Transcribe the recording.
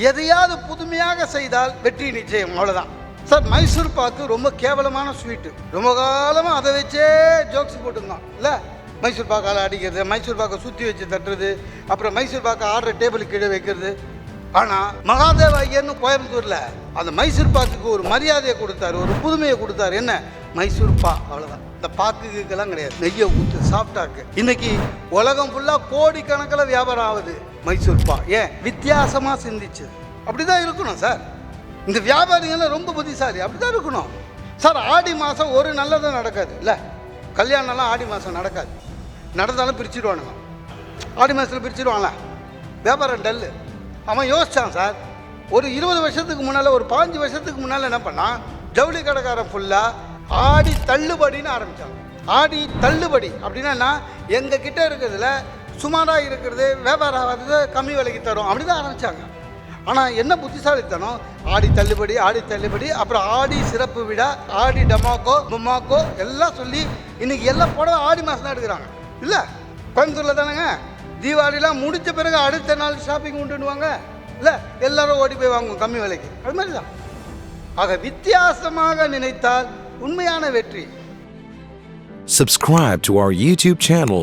எதையாவது புதுமையாக செய்தால் வெற்றி நிச்சயம், அவ்வளோதான். சார், மைசூர் பாக்கு ரொம்ப கேவலமான ஸ்வீட்டு. ரொம்ப காலமாக அதை வச்சே ஜோக்ஸ் போட்டுருந்தான் இல்லை. மைசூர் பாக்கால் அடிக்கிறது, மைசூர் பாக்கை சுற்றி வச்சு தட்டுறது, அப்புறம் மைசூர் பாக்கை ஆடுற டேபிளுக்கு கீழே வைக்கிறது. ஆனால் மகாதேவ ஐயர்னு கோயம்புத்தூரில் அந்த மைசூர் பாக்குக்கு ஒரு மரியாதையை கொடுத்தாரு, ஒரு புதுமையை கொடுத்தாரு. என்ன? மைசூர் பா, அவ்வளோதான். இந்த பாக்குக்கெல்லாம் கிடையாது. நெய்யை ஊற்று சாப்பிட்டாக்கு. இன்னைக்கு உலகம் ஃபுல்லாக கோடிக்கணக்கில் வியாபாரம் ஆகுது மைசூர் பா. ஏன்? வித்தியாசமாக சிந்திச்சு. அப்படி தான் இருக்கணும் சார். இந்த வியாபாரிகள்லாம் ரொம்ப புத்திசாலி, அப்படி தான் இருக்கணும் சார். ஆடி மாதம் ஒரு நல்லதும் நடக்காது இல்லை. கல்யாணம்லாம் ஆடி மாதம் நடக்காது. நடந்தாலும் பிரிச்சுடுவானுங்க. ஆடி மாதத்தில் பிரிச்சுடுவாங்களா? வியாபாரம் டல்லு. அவன் யோசித்தான் சார். ஒரு 20 வருஷத்துக்கு முன்னால், ஒரு 5 வருஷத்துக்கு முன்னால் என்ன பண்ணான்? ஜவுளி கடைக்காரன் ஃபுல்லாக ஆடி தள்ளுபடின்னு ஆரம்பித்தான். ஆடி தள்ளுபடி அப்படின்னா எங்கள் கிட்டே இருக்கிறதுல சுமாராக இருக்கிறது, வியாபாரம் ஆகாதது கம்மி விலைக்கு தரும், அப்படி தான் ஆரம்பித்தாங்க. ஆனால் என்ன புத்திசாலித்தனம்? ஆடி தள்ளுபடி, ஆடி தள்ளுபடி, அப்புறம் ஆடி சிறப்பு விழா, ஆடி டமாக்கோ பொம்மாக்கோ எல்லாம் சொல்லி இன்றைக்கி எல்லாம் புடவை ஆடி மாதம் தான் எடுக்கிறாங்க இல்லை. கோயம்புத்தூரில் தானேங்க தீபாவளிலாம் முடித்த பிறகு அடுத்த நாள் ஷாப்பிங் கொண்டுடுவாங்க இல்லை. எல்லோரும் ஓடி போய் வாங்குவோம் கம்மி விலைக்கு. அது மாதிரி தான். ஆக வித்தியாசமாக நினைத்தால் உண்மையான வெற்றி. Subscribe to our YouTube channel